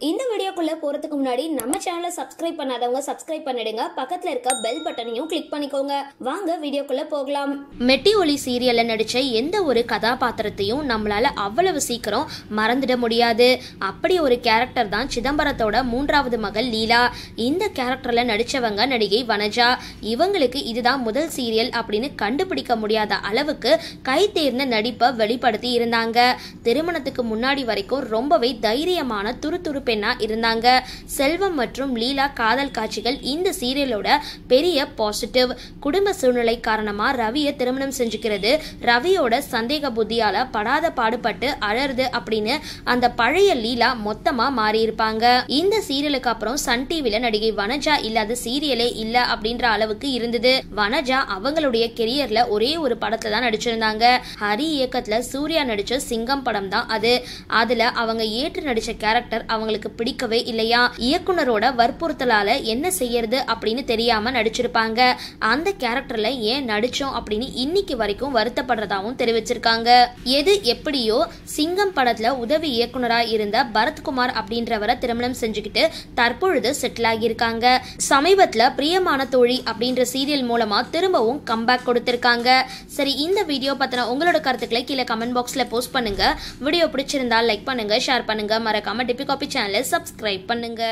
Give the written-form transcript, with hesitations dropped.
இந்த வீடியோக்குள்ள போறதுக்கு முன்னாடி நம்ம சேனலை சப்ஸ்கிரைப் பண்ணாதவங்க சப்ஸ்கிரைப் பண்ணிடுங்க. பக்கத்துல இருக்க பெல் பட்டனையும் கிளிக் பண்ணிக்கோங்க. வாங்க வீடியோக்குள்ள போகலாம். மெட்டி ஒலி சீரியல்ல நடிச்ச எந்த ஒரு கதாபாத்திரத்தையும் நம்மளால அவ்வளவு சீக்கிரம் மறந்துட முடியாது. அப்படி ஒரு கேரக்டர் தான் சிதம்பரத்தோட மூன்றாவது மகள் லீலா. இந்த கேரக்டர்ல நடிச்சவங்க நடிகை வனஜா. இவங்களுக்கு இதுதான் முதல் சீரியல் அப்படின்னு கண்டுபிடிக்க முடியாத அளவுக்கு கை தேர்ந்த நடிப்பை வெளிப்படுத்தி இருந்தாங்க. திருமணத்துக்கு முன்னாடி வரைக்கும் ரொம்பவே தைரியமான துருதுரு பெண்ணா இருந்தாங்க. செல்வம் மற்றும் லீலா காதல் காட்சிகள் இந்த சீரியலோட பெரிய பாசிட்டிவ். குடும்ப சூழ்நிலை காரணமா ரவியை திருமணம் செஞ்சுக்கிறது, ரவியோட சந்தேக புத்தியால படாத பாடுபட்டு அழறது அப்படின்னு அந்த பழைய லீலா மொத்தமா மாறி இருப்பாங்க. இந்த சீரியலுக்கு அப்புறம் சன் டிவில நடிகை வனஜா இல்லாத சீரியலே இல்ல அப்படின்ற அளவுக்கு இருந்தது. வனஜா அவங்களுடைய கெரியர்ல ஒரே ஒரு படத்துல தான் நடிச்சிருந்தாங்க. ஹரி இயக்கத்துல சூர்யா நடிச்ச சிங்கம் படம் தான் அது. அதுல அவங்க ஏற்று நடிச்ச கேரக்டர் அவங்களுக்கு பிடிக்கவே இல்லையா. இயக்குனரோட வற்புறுத்தலால என்ன செய்யறது அப்படின்னு தெரியாம நடிச்சிருப்பாங்க. அந்த கேரக்டர்ல ஏன் நடிச்சோம் அப்படின்னு இன்னைக்கு வரைக்கும் வருத்தப்படுறதாவும் தெரிவிச்சிருக்காங்க. எது எப்படியோ சிங்கம் படத்துல உதவி இயக்குனரா இருந்த பரத்குமார் அப்படின்றவரை திருமணம் செஞ்சுக்கிட்டு தற்பொழுது செட்டில் ஆகியிருக்காங்க. சமீபத்துல பிரியமான தோழி அப்படின்ற சீரியல் மூலமா திரும்பவும் கம்பேக் கொடுத்திருக்காங்க. சரி, இந்த வீடியோ பத்தின உங்களோட கருத்துக்களை கீழே கமெண்ட் பாக்ஸ்ல போஸ்ட் பண்ணுங்க. வீடியோ பிடிச்சிருந்தா லைக் பண்ணுங்க, ஷேர் பண்ணுங்க, மறக்காம டிபி காபி சேனலை சப்ஸ்கிரைப் பண்ணுங்க.